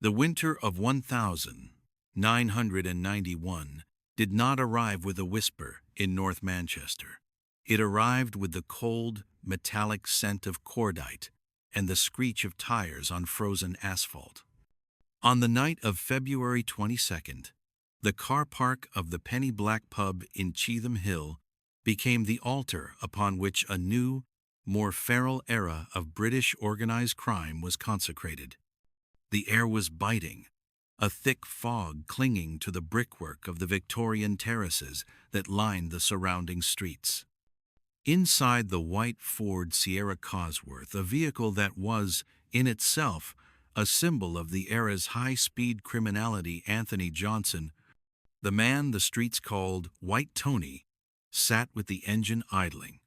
The winter of 1991 did not arrive with a whisper in North Manchester. It arrived with the cold, metallic scent of cordite and the screech of tires on frozen asphalt. On the night of February 22nd, the car park of the Penny Black pub in Cheetham Hill became the altar upon which a new, more feral era of British organized crime was consecrated. The air was biting, a thick fog clinging to the brickwork of the Victorian terraces that lined the surrounding streets. Inside the white Ford Sierra Cosworth, a vehicle that was, in itself, a symbol of the era's high-speed criminality, Anthony Johnson, the man the streets called White Tony, sat with the engine idling.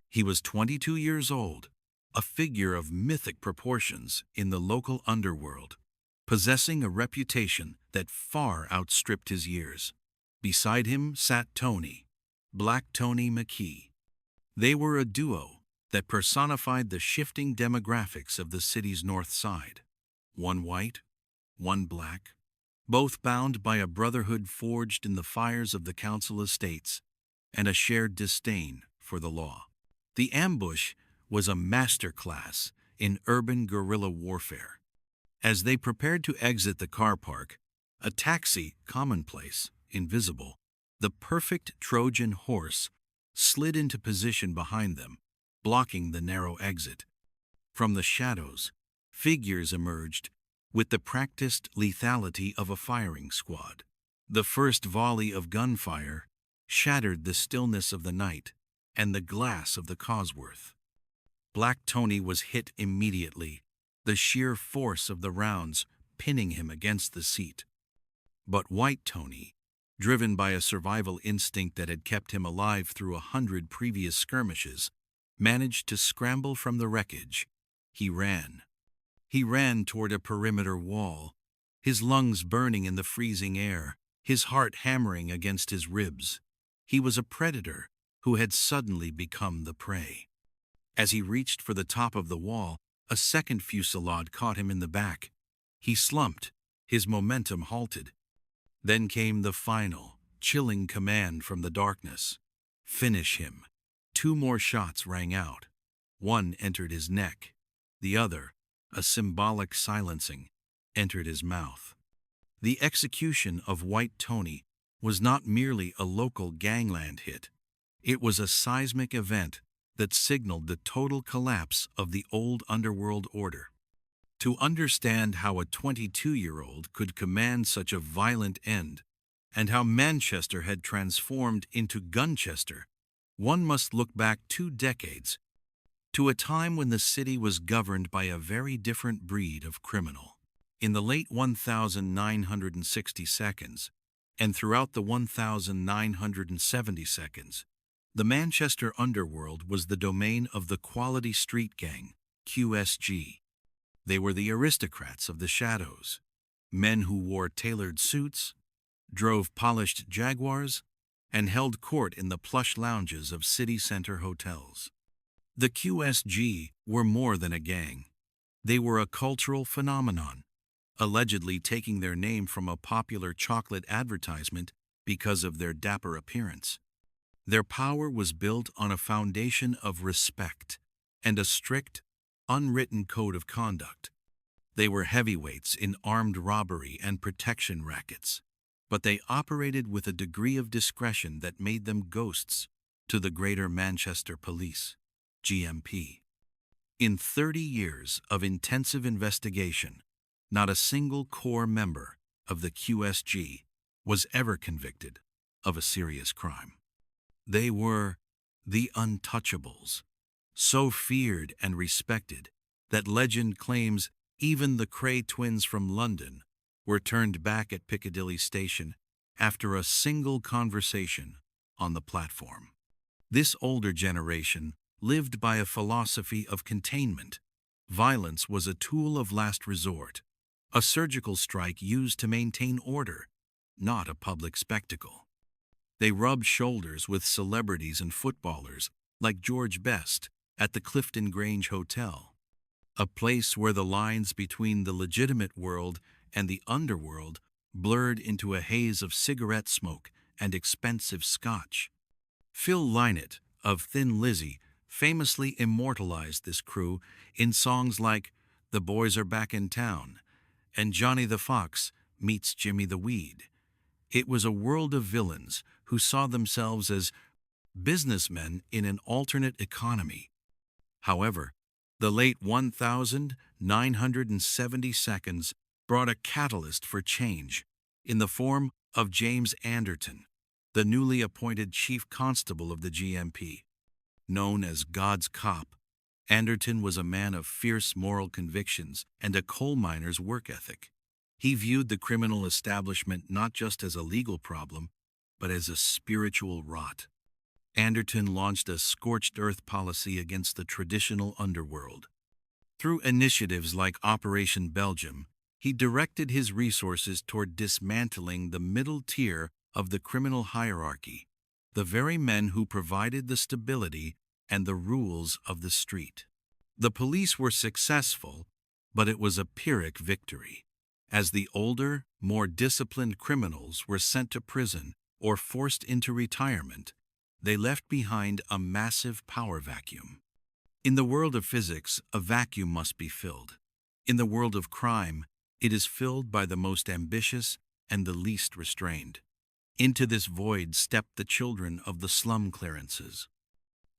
He was 22 years old, a figure of mythic proportions in the local underworld, possessing a reputation that far outstripped his years. Beside him sat Tony, Black Tony McKee. They were a duo that personified the shifting demographics of the city's north side. One white, one black, both bound by a brotherhood forged in the fires of the council estates and a shared disdain for the law. The ambush was a masterclass in urban guerrilla warfare. As they prepared to exit the car park, a taxi, commonplace, invisible, the perfect Trojan horse, slid into position behind them, blocking the narrow exit. From the shadows, figures emerged with the practiced lethality of a firing squad. The first volley of gunfire shattered the stillness of the night and the glass of the Cosworth. Black Tony was hit immediately, the sheer force of the rounds pinning him against the seat. But White Tony, driven by a survival instinct that had kept him alive through 100 previous skirmishes, managed to scramble from the wreckage. He ran. He ran toward a perimeter wall, his lungs burning in the freezing air, his heart hammering against his ribs. He was a predator who had suddenly become the prey. As he reached for the top of the wall, a second fusillade caught him in the back. He slumped, his momentum halted. Then came the final, chilling command from the darkness. Finish him. 2 more shots rang out. One entered his neck. The other, a symbolic silencing, entered his mouth. The execution of White Tony was not merely a local gangland hit. It was a seismic event that signaled the total collapse of the old underworld order. To understand how a 22-year-old could command such a violent end, and how Manchester had transformed into Gunchester, one must look back 2 decades, to a time when the city was governed by a very different breed of criminal. In the late 1960s, and throughout the 1970s, the Manchester underworld was the domain of the Quality Street Gang, QSG. They were the aristocrats of the shadows, men who wore tailored suits, drove polished Jaguars, and held court in the plush lounges of city center hotels. The QSG were more than a gang. They were a cultural phenomenon, allegedly taking their name from a popular chocolate advertisement because of their dapper appearance. Their power was built on a foundation of respect and a strict, unwritten code of conduct. They were heavyweights in armed robbery and protection rackets, but they operated with a degree of discretion that made them ghosts to the Greater Manchester Police, GMP. In 30 years of intensive investigation, not a single core member of the QSG was ever convicted of a serious crime. They were the untouchables, so feared and respected that legend claims even the Cray twins from London were turned back at Piccadilly Station after a single conversation on the platform. This older generation lived by a philosophy of containment. Violence was a tool of last resort, a surgical strike used to maintain order, not a public spectacle. They rubbed shoulders with celebrities and footballers like George Best at the Clifton Grange Hotel, a place where the lines between the legitimate world and the underworld blurred into a haze of cigarette smoke and expensive scotch. Phil Lynott of Thin Lizzy famously immortalized this crew in songs like The Boys Are Back in Town and Johnny the Fox Meets Jimmy the Weed. It was a world of villains who saw themselves as businessmen in an alternate economy. However, the late 1970 brought a catalyst for change in the form of James Anderton, the newly appointed chief constable of the GMP. Known as God's Cop, Anderton was a man of fierce moral convictions and a coal miner's work ethic. He viewed the criminal establishment not just as a legal problem, but as a spiritual rot. Anderton launched a scorched earth policy against the traditional underworld. Through initiatives like Operation Belgium, he directed his resources toward dismantling the middle tier of the criminal hierarchy, the very men who provided the stability and the rules of the street. The police were successful, but it was a Pyrrhic victory. As the older, more disciplined criminals were sent to prison or forced into retirement, they left behind a massive power vacuum. In the world of physics, a vacuum must be filled. In the world of crime, it is filled by the most ambitious and the least restrained. Into this void stepped the children of the slum clearances.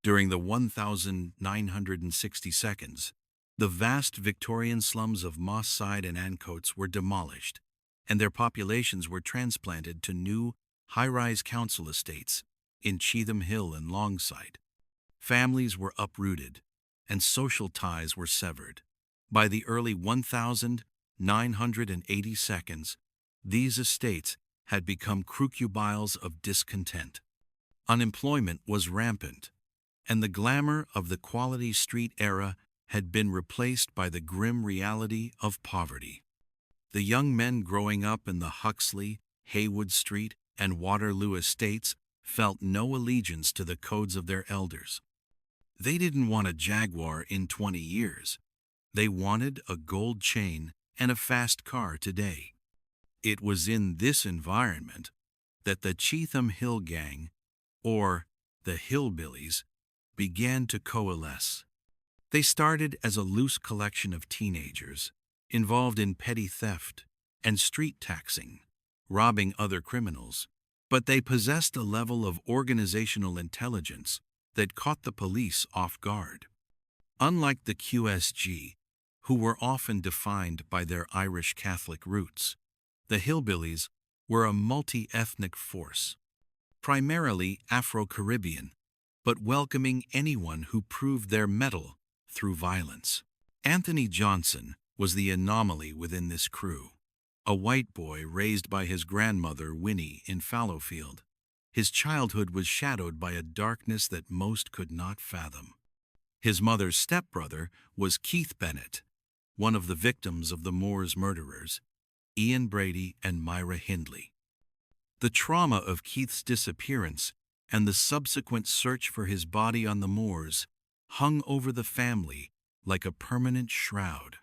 During the 1960 seconds, the vast Victorian slums of Moss Side and Ancoats were demolished, and their populations were transplanted to new, high-rise council estates in Cheetham Hill and Longside. Families were uprooted, and social ties were severed. By the early 1980 seconds, these estates had become crucibles of discontent. Unemployment was rampant, and the glamour of the Quality Street era had been replaced by the grim reality of poverty. The young men growing up in the Huxley, Haywood Street, and Waterloo estates felt no allegiance to the codes of their elders. They didn't want a Jaguar in 20 years. They wanted a gold chain and a fast car today. It was in this environment that the Cheetham Hill Gang, or the Hillbillies, began to coalesce. They started as a loose collection of teenagers involved in petty theft and street taxing, robbing other criminals, but they possessed a level of organizational intelligence that caught the police off guard. Unlike the QSG, who were often defined by their Irish Catholic roots, the Hillbillies were a multi-ethnic force, primarily Afro-Caribbean, but welcoming anyone who proved their mettle through violence. Anthony Johnson was the anomaly within this crew, a white boy raised by his grandmother Winnie in Fallowfield. His childhood was shadowed by a darkness that most could not fathom. His mother's stepbrother was Keith Bennett, one of the victims of the Moors murderers, Ian Brady and Myra Hindley. The trauma of Keith's disappearance and the subsequent search for his body on the moors hung over the family like a permanent shroud.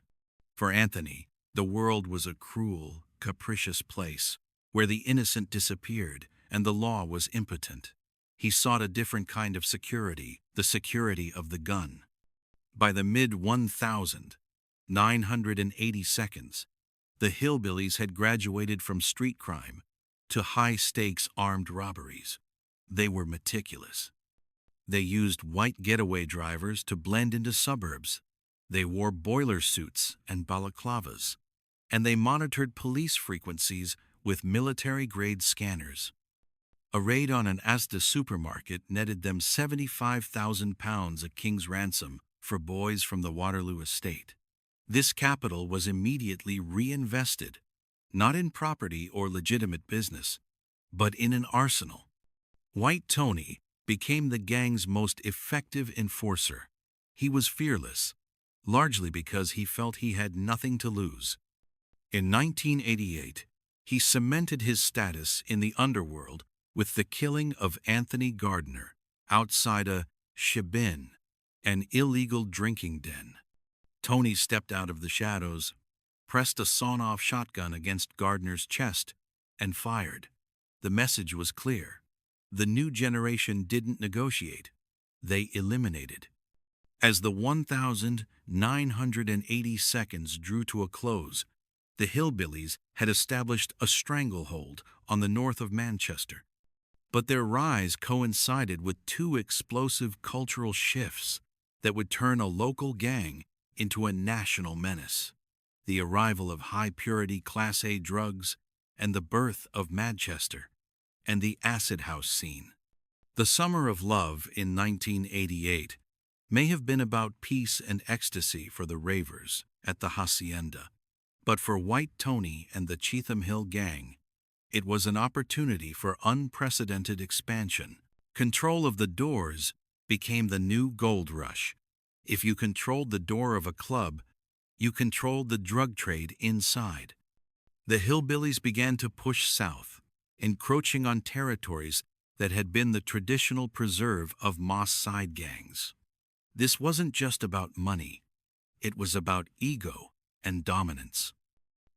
For Anthony, the world was a cruel, capricious place where the innocent disappeared and the law was impotent. He sought a different kind of security, the security of the gun. By the mid-1980 seconds, the Hillbillies had graduated from street crime to high-stakes armed robberies. They were meticulous. They used white getaway drivers to blend into suburbs. They wore boiler suits and balaclavas, and they monitored police frequencies with military-grade scanners. A raid on an Asda supermarket netted them £75,000 at King's ransom for boys from the Waterloo estate. This capital was immediately reinvested, not in property or legitimate business, but in an arsenal. White Tony became the gang's most effective enforcer. He was fearless, largely because he felt he had nothing to lose. In 1988, he cemented his status in the underworld with the killing of Anthony Gardner outside a shebeen, an illegal drinking den. Tony stepped out of the shadows, pressed a sawn-off shotgun against Gardner's chest, and fired. The message was clear. The new generation didn't negotiate. They eliminated. As the 1,980 seconds drew to a close, the hillbillies had established a stranglehold on the north of Manchester. But their rise coincided with two explosive cultural shifts that would turn a local gang into a national menace: the arrival of high-purity Class A drugs and the birth of Manchester and the acid house scene. The Summer of Love in 1988 may have been about peace and ecstasy for the ravers at the hacienda, but for White Tony and the Cheetham Hill Gang, it was an opportunity for unprecedented expansion. Control of the doors became the new gold rush. If you controlled the door of a club, you controlled the drug trade inside. The hillbillies began to push south, encroaching on territories that had been the traditional preserve of Moss Side gangs. This wasn't just about money. It was about ego and dominance.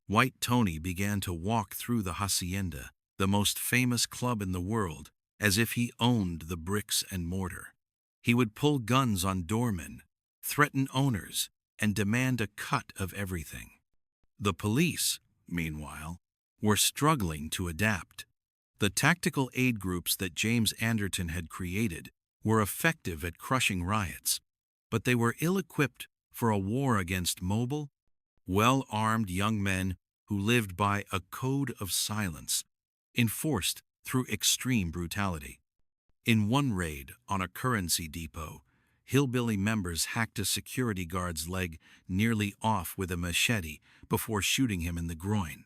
White Tony began to walk through the hacienda, the most famous club in the world, as if he owned the bricks and mortar. He would pull guns on doormen, threaten owners, and demand a cut of everything. The police, meanwhile, were struggling to adapt. The tactical aid groups that James Anderton had created were effective at crushing riots, but they were ill-equipped for a war against mobile, well-armed young men who lived by a code of silence, enforced through extreme brutality. In one raid on a currency depot, hillbilly members hacked a security guard's leg nearly off with a machete before shooting him in the groin.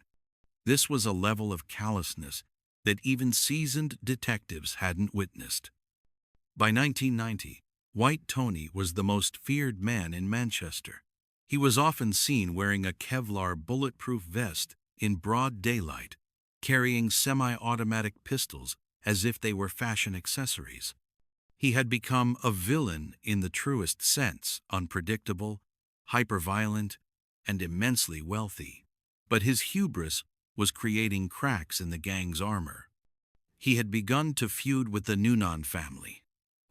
This was a level of callousness that even seasoned detectives hadn't witnessed. By 1990, White Tony was the most feared man in Manchester. He was often seen wearing a Kevlar bulletproof vest in broad daylight, carrying semi-automatic pistols as if they were fashion accessories. He had become a villain in the truest sense, unpredictable, hyper-violent, and immensely wealthy. But his hubris was creating cracks in the gang's armor. He had begun to feud with the Noonan family,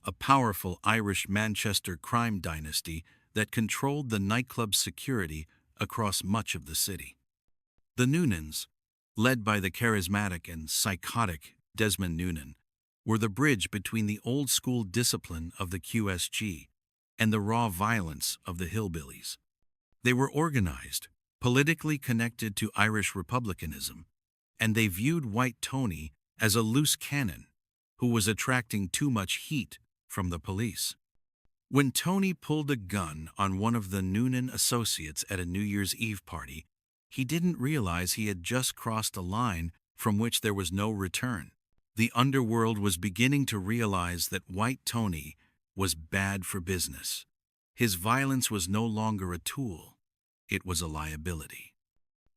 a powerful Irish Manchester crime dynasty that controlled the nightclub security across much of the city. The Noonans, led by the charismatic and psychotic Desmond Noonan, were the bridge between the old-school discipline of the QSG and the raw violence of the hillbillies. They were organized, politically connected to Irish republicanism, and they viewed White Tony as a loose cannon who was attracting too much heat from the police. When Tony pulled a gun on one of the Noonan associates at a New Year's Eve party, he didn't realize he had just crossed a line from which there was no return. The underworld was beginning to realize that White Tony was bad for business. His violence was no longer a tool. It was a liability.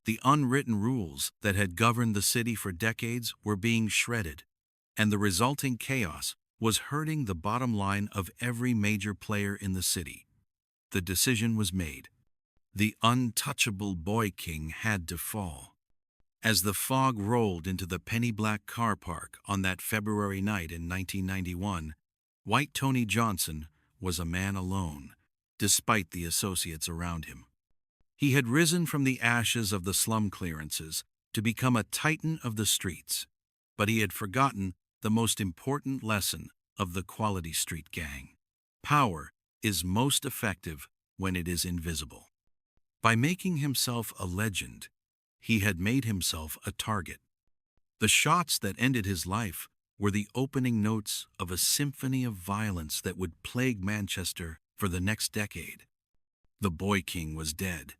The unwritten rules that had governed the city for decades were being shredded, and the resulting chaos was hurting the bottom line of every major player in the city. The decision was made. The untouchable Boy King had to fall. As the fog rolled into the penny-black car park on that February night in 1991, White Tony Johnson was a man alone, despite the associates around him. He had risen from the ashes of the slum clearances to become a titan of the streets, but he had forgotten the most important lesson of the Quality Street Gang. Power is most effective when it is invisible. By making himself a legend, he had made himself a target. The shots that ended his life were the opening notes of a symphony of violence that would plague Manchester for the next decade. The Boy King was dead,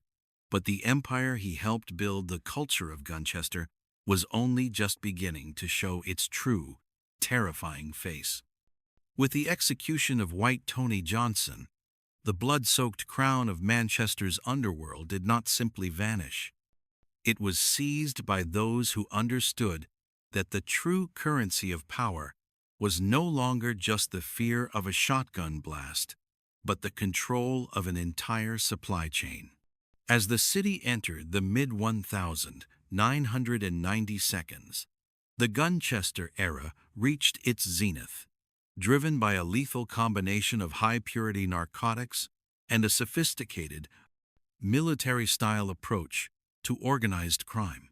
but the empire he helped build, the culture of Gunchester, was only just beginning to show its true, terrifying face. With the execution of White Tony Johnson, the blood-soaked crown of Manchester's underworld did not simply vanish. It was seized by those who understood that the true currency of power was no longer just the fear of a shotgun blast, but the control of an entire supply chain. As the city entered the mid-1992s, the Gunchester era reached its zenith, driven by a lethal combination of high-purity narcotics and a sophisticated, military-style approach to organized crime.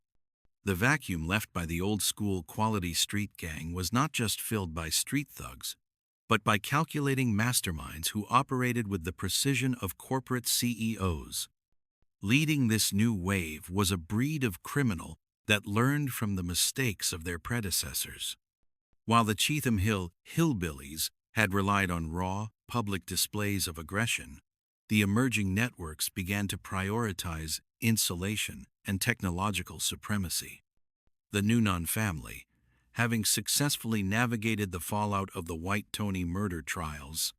The vacuum left by the old-school quality street gang was not just filled by street thugs, but by calculating masterminds who operated with the precision of corporate CEOs. Leading this new wave was a breed of criminal that learned from the mistakes of their predecessors. While the Cheetham Hill hillbillies had relied on raw, public displays of aggression, the emerging networks began to prioritize insulation and technological supremacy. The Noonan family, having successfully navigated the fallout of the White Tony murder trials,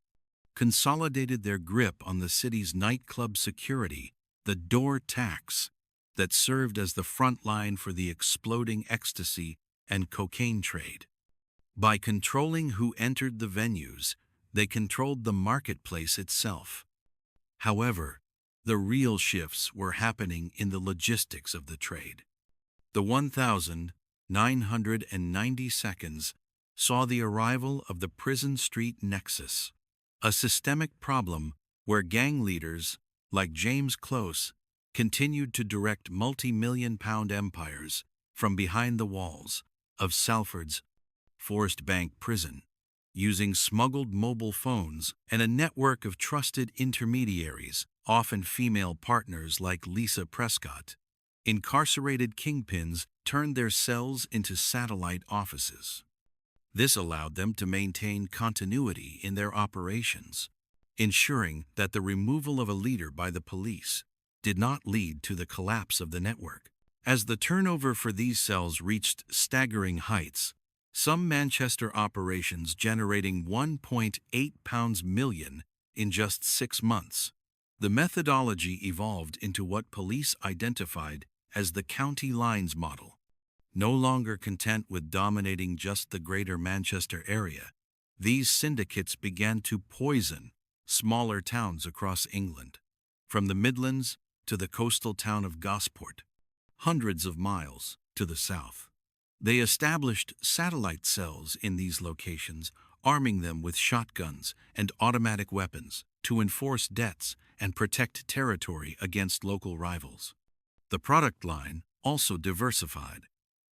consolidated their grip on the city's nightclub security, the door tax, that served as the front line for the exploding ecstasy and cocaine trade. By controlling who entered the venues, they controlled the marketplace itself. However, the real shifts were happening in the logistics of the trade. The 1992s saw the arrival of the Prison Street Nexus, a systemic problem where gang leaders, like James Close, continued to direct multi-million-pound empires from behind the walls of Salford's Forest Bank Prison, using smuggled mobile phones and a network of trusted intermediaries, often female partners like Lisa Prescott. Incarcerated kingpins turned their cells into satellite offices. This allowed them to maintain continuity in their operations, ensuring that the removal of a leader by the police did not lead to the collapse of the network. As the turnover for these cells reached staggering heights, some Manchester operations generating £1.8 million in just 6 months, the methodology evolved into what police identified as the county lines model. No longer content with dominating just the greater Manchester area, these syndicates began to poison smaller towns across England, from the Midlands to the coastal town of Gosport, hundreds of miles to the south. They established satellite cells in these locations, arming them with shotguns and automatic weapons to enforce debts and protect territory against local rivals. The product line also diversified.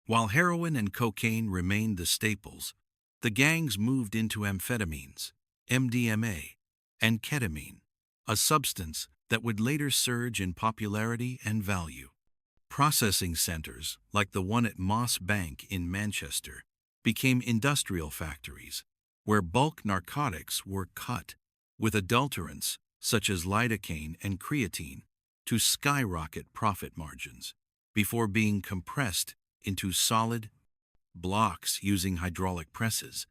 While heroin and cocaine remained the staples, the gangs moved into amphetamines, MDMA, and ketamine, a substance that would later surge in popularity and value. Processing centers, like the one at Moss Bank in Manchester, became industrial factories where bulk narcotics were cut with adulterants such as lidocaine and creatine to skyrocket profit margins before being compressed into solid blocks using hydraulic presses.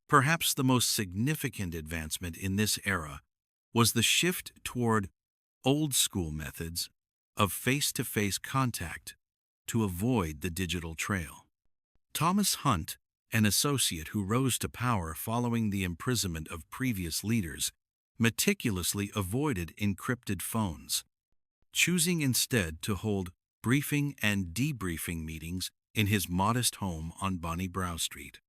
Perhaps the most significant advancement in this era was the shift toward old-school methods of face-to-face contact to avoid the digital trail. Thomas Hunt, an associate who rose to power following the imprisonment of previous leaders, meticulously avoided encrypted phones, choosing instead to hold briefing and debriefing meetings in his modest home on Bonnie Brow Street.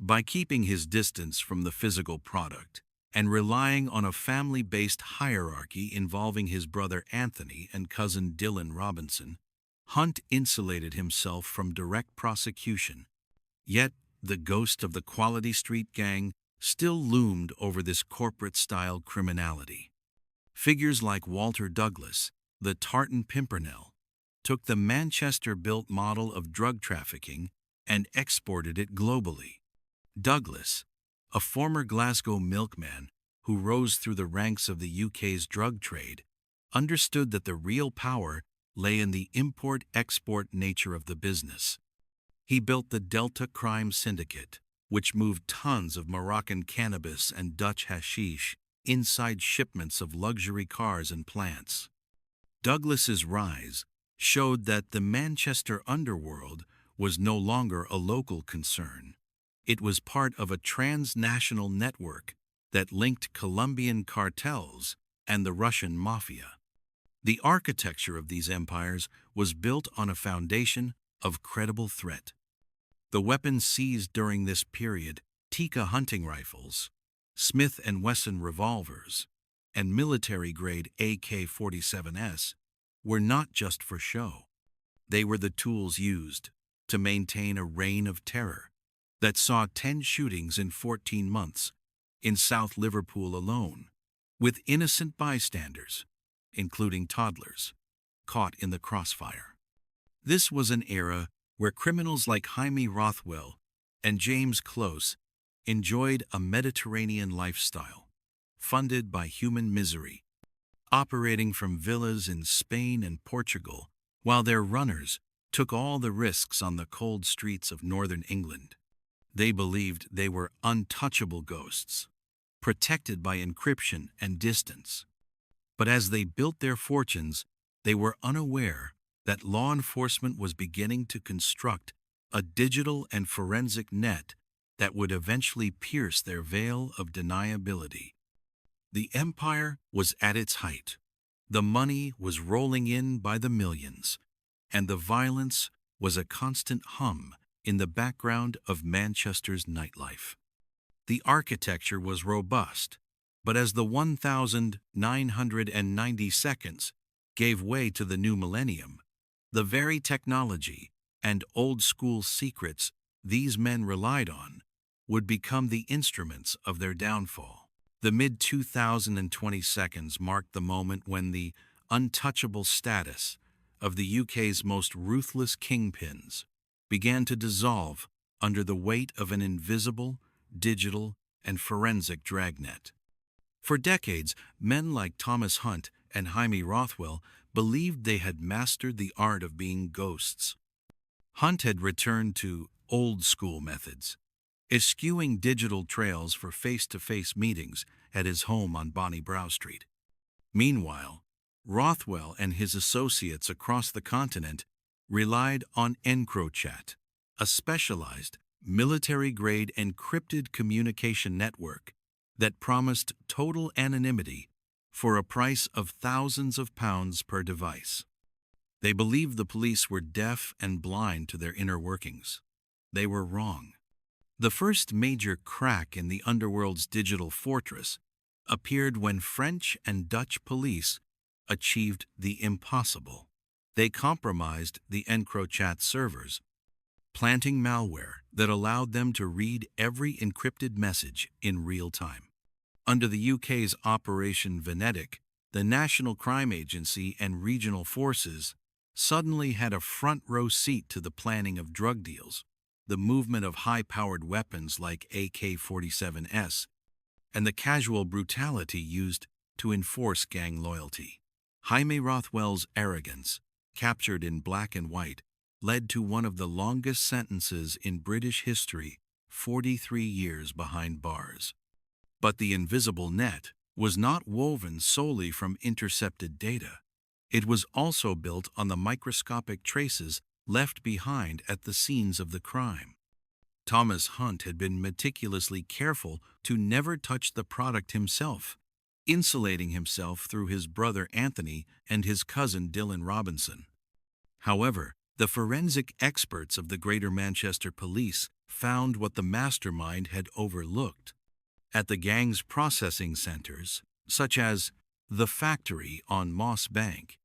By keeping his distance from the physical product and relying on a family-based hierarchy involving his brother Anthony and cousin Dylan Robinson, Hunt insulated himself from direct prosecution. Yet, the ghost of the Quality Street Gang still loomed over this corporate-style criminality. Figures like Walter Douglas, the Tartan Pimpernel, took the Manchester-built model of drug trafficking and exported it globally. Douglas, a former Glasgow milkman who rose through the ranks of the UK's drug trade, understood that the real power lay in the import-export nature of the business. He built the Delta Crime Syndicate, which moved tons of Moroccan cannabis and Dutch hashish inside shipments of luxury cars and plants. Douglas's rise showed that the Manchester underworld was no longer a local concern. It was part of a transnational network that linked Colombian cartels and the Russian mafia. The architecture of these empires was built on a foundation of credible threat. The weapons seized during this period, Tikka hunting rifles, Smith& Wesson revolvers, and military-grade AK-47s, were not just for show. They were the tools used to maintain a reign of terror that saw 10 shootings in 14 months in South Liverpool alone, with innocent bystanders, including toddlers, caught in the crossfire. This was an era where criminals like Jaime Rothwell and James Close enjoyed a Mediterranean lifestyle, funded by human misery, operating from villas in Spain and Portugal, while their runners took all the risks on the cold streets of northern England. They believed they were untouchable ghosts, protected by encryption and distance. But as they built their fortunes, they were unaware that law enforcement was beginning to construct a digital and forensic net that would eventually pierce their veil of deniability. The empire was at its height. The money was rolling in by the millions, and the violence was a constant hum in the background of Manchester's nightlife. The architecture was robust, but as the 1,990 seconds gave way to the new millennium, the very technology and old-school secrets these men relied on would become the instruments of their downfall. The mid-2020 seconds marked the moment when the untouchable status of the UK's most ruthless kingpins began to dissolve under the weight of an invisible, digital, and forensic dragnet. For decades, men like Thomas Hunt and Jaime Rothwell believed they had mastered the art of being ghosts. Hunt had returned to old-school methods, eschewing digital trails for face-to-face meetings at his home on Bonnie Brow Street. Meanwhile, Rothwell and his associates across the continent relied on EncroChat, a specialized, military-grade encrypted communication network that promised total anonymity for a price of thousands of pounds per device. They believed the police were deaf and blind to their inner workings. They were wrong. The first major crack in the underworld's digital fortress appeared when French and Dutch police achieved the impossible. They compromised the EncroChat servers, planting malware that allowed them to read every encrypted message in real time. Under the UK's Operation Venetic, the National Crime Agency and regional forces suddenly had a front-row seat to the planning of drug deals, the movement of high-powered weapons like AK-47s, and the casual brutality used to enforce gang loyalty. Jaime Rothwell's arrogance, captured in black and white, led to one of the longest sentences in British history, 43 years behind bars. But the invisible net was not woven solely from intercepted data. It was also built on the microscopic traces left behind at the scenes of the crime. Thomas Hunt had been meticulously careful to never touch the product himself, insulating himself through his brother Anthony and his cousin Dylan Robinson. However, the forensic experts of the Greater Manchester Police found what the mastermind had overlooked. At the gang's processing centers, such as the factory on Moss Bank,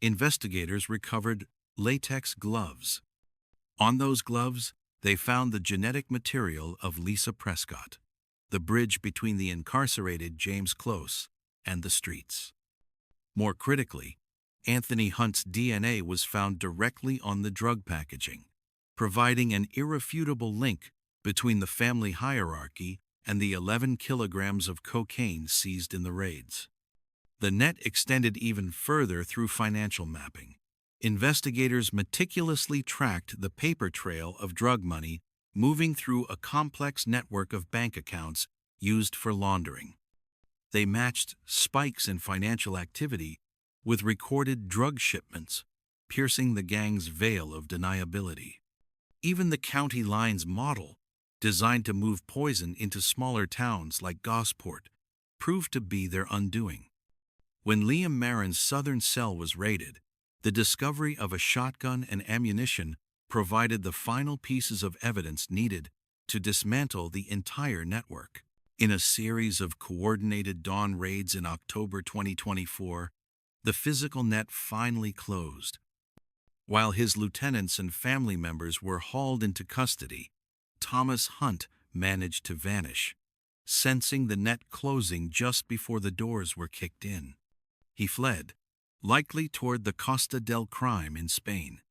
investigators recovered latex gloves. On those gloves, they found the genetic material of Lisa Prescott, the bridge between the incarcerated James Close and the streets. More critically, Anthony Hunt's DNA was found directly on the drug packaging, providing an irrefutable link between the family hierarchy and the 11 kilograms of cocaine seized in the raids. The net extended even further through financial mapping. Investigators meticulously tracked the paper trail of drug money moving through a complex network of bank accounts used for laundering. They matched spikes in financial activity with recorded drug shipments, piercing the gang's veil of deniability. Even the county lines model, designed to move poison into smaller towns like Gosport, proved to be their undoing. When Liam Marin's southern cell was raided, the discovery of a shotgun and ammunition provided the final pieces of evidence needed to dismantle the entire network. In a series of coordinated dawn raids in October 2024, the physical net finally closed. While his lieutenants and family members were hauled into custody, Thomas Hunt managed to vanish, sensing the net closing just before the doors were kicked in. He fled, likely toward the Costa del Crime in Spain,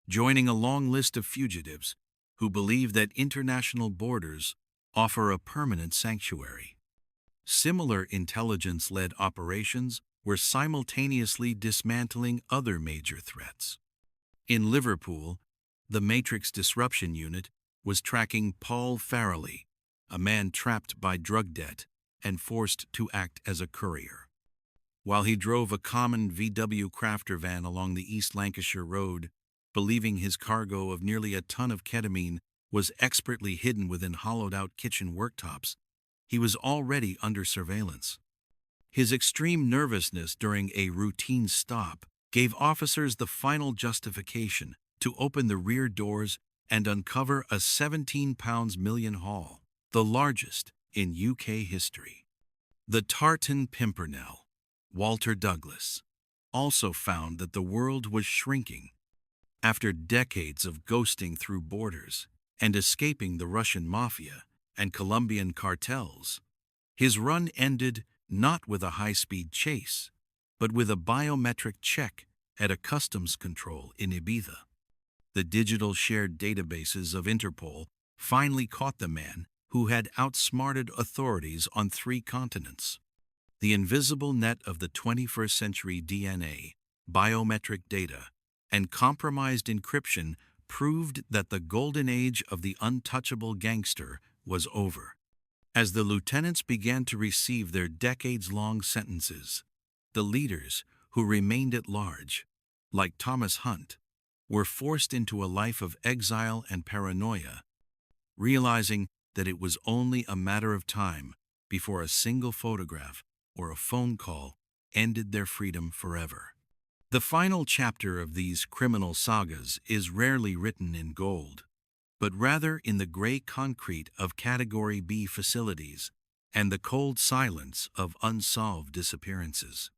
joining a long list of fugitives who believe that international borders offer a permanent sanctuary. Similar intelligence-led operations were simultaneously dismantling other major threats. In Liverpool, the Matrix Disruption Unit was tracking Paul Farrelly, a man trapped by drug debt and forced to act as a courier. While he drove a common VW crafter van along the East Lancashire Road, believing his cargo of nearly a ton of ketamine was expertly hidden within hollowed-out kitchen worktops, he was already under surveillance. His extreme nervousness during a routine stop gave officers the final justification to open the rear doors and uncover a 17-pound million haul, the largest in UK history. The Tartan Pimpernel, Walter Douglas, also found that the world was shrinking. After decades of ghosting through borders and escaping the Russian mafia and Colombian cartels, his run ended not with a high-speed chase, but with a biometric check at a customs control in Ibiza. The digital shared databases of Interpol finally caught the man who had outsmarted authorities on 3 continents. The invisible net of the 21st century DNA, biometric data, and compromised encryption proved that the golden age of the untouchable gangster was over. As the lieutenants began to receive their decades-long sentences, the leaders, who remained at large, like Thomas Hunt, were forced into a life of exile and paranoia, realizing that it was only a matter of time before a single photograph or a phone call ended their freedom forever. The final chapter of these criminal sagas is rarely written in gold, but rather in the gray concrete of Category B facilities and the cold silence of unsolved disappearances.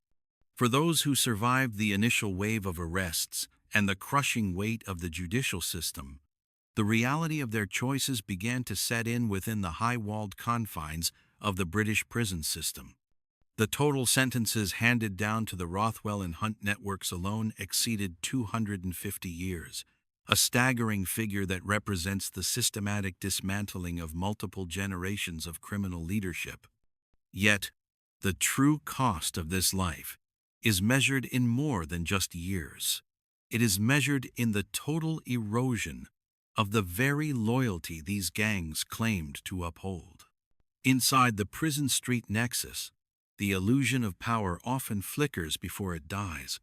For those who survived the initial wave of arrests and the crushing weight of the judicial system, the reality of their choices began to set in within the high-walled confines of the British prison system. The total sentences handed down to the Rothwell and Hunt networks alone exceeded 250 years, a staggering figure that represents the systematic dismantling of multiple generations of criminal leadership. Yet, the true cost of this life is measured in more than just years. It is measured in the total erosion of the very loyalty these gangs claimed to uphold. Inside the prison street nexus, the illusion of power often flickers before it dies.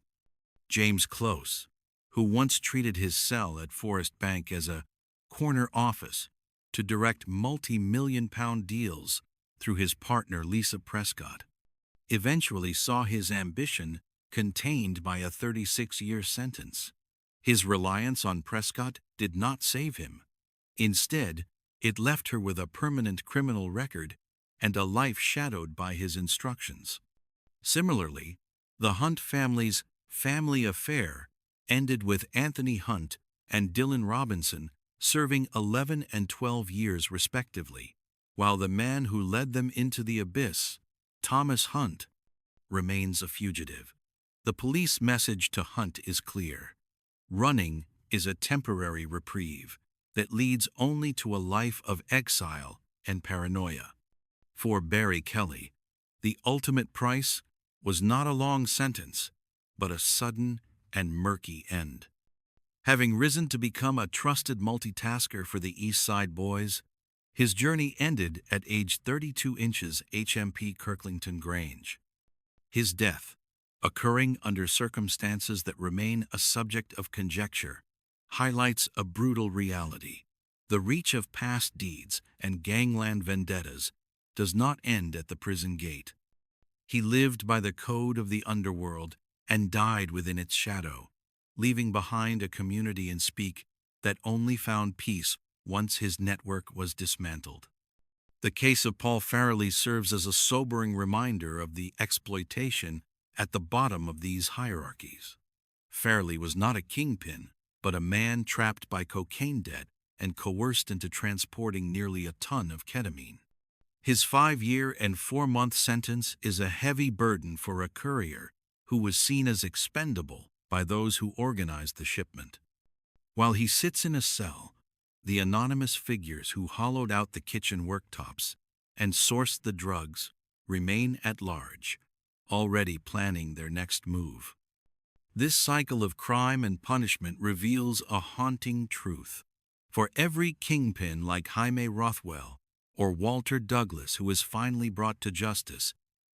James Close, who once treated his cell at Forest Bank as a corner office to direct multi-million-pound deals through his partner Lisa Prescott, eventually saw his ambition contained by a 36-year sentence. His reliance on Prescott did not save him. Instead, it left her with a permanent criminal record and a life shadowed by his instructions. Similarly, the Hunt family's family affair ended with Anthony Hunt and Dylan Robinson serving 11 and 12 years respectively, while the man who led them into the abyss, Thomas Hunt, remains a fugitive. The police message to Hunt is clear. Running is a temporary reprieve that leads only to a life of exile and paranoia. For Barry Kelly, the ultimate price was not a long sentence, but a sudden and murky end. Having risen to become a trusted multitasker for the East Side Boys, his journey ended at age 32 inches HMP Kirklington Grange. His death, occurring under circumstances that remain a subject of conjecture, highlights a brutal reality. The reach of past deeds and gangland vendettas does not end at the prison gate. He lived by the code of the underworld and died within its shadow, leaving behind a community in Speak that only found peace once his network was dismantled. The case of Paul Farrelly serves as a sobering reminder of the exploitation at the bottom of these hierarchies. Farrelly was not a kingpin, but a man trapped by cocaine debt and coerced into transporting nearly a ton of ketamine. His 5-year and 4-month sentence is a heavy burden for a courier who was seen as expendable by those who organized the shipment. While he sits in a cell, the anonymous figures who hollowed out the kitchen worktops and sourced the drugs remain at large, already planning their next move. This cycle of crime and punishment reveals a haunting truth. For every kingpin like Jaime Rothwell or Walter Douglas who is finally brought to justice,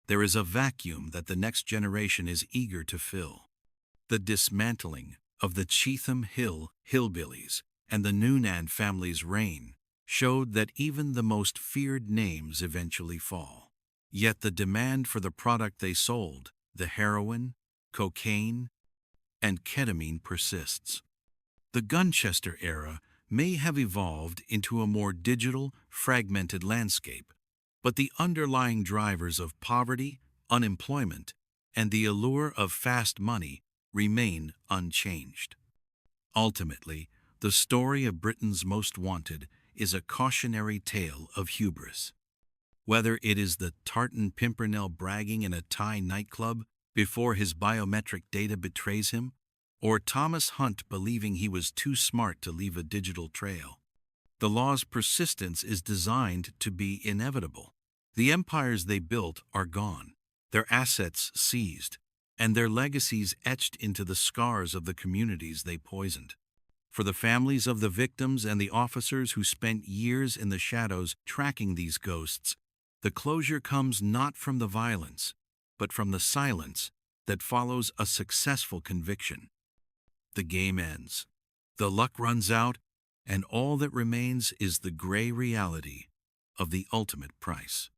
there is a vacuum that the next generation is eager to fill. The dismantling of the Cheetham Hill hillbillies and the Noonan family's reign showed that even the most feared names eventually fall. Yet the demand for the product they sold, the heroin, cocaine, and ketamine, persists. The Gunchester era may have evolved into a more digital, fragmented landscape, but the underlying drivers of poverty, unemployment, and the allure of fast money remain unchanged. Ultimately, the story of Britain's Most Wanted is a cautionary tale of hubris. Whether it is the tartan Pimpernel bragging in a Thai nightclub before his biometric data betrays him, or Thomas Hunt believing he was too smart to leave a digital trail, the law's persistence is designed to be inevitable. The empires they built are gone, their assets seized, and their legacies etched into the scars of the communities they poisoned. For the families of the victims and the officers who spent years in the shadows tracking these ghosts, the closure comes not from the violence, but from the silence that follows a successful conviction. The game ends, the luck runs out, and all that remains is the gray reality of the ultimate price.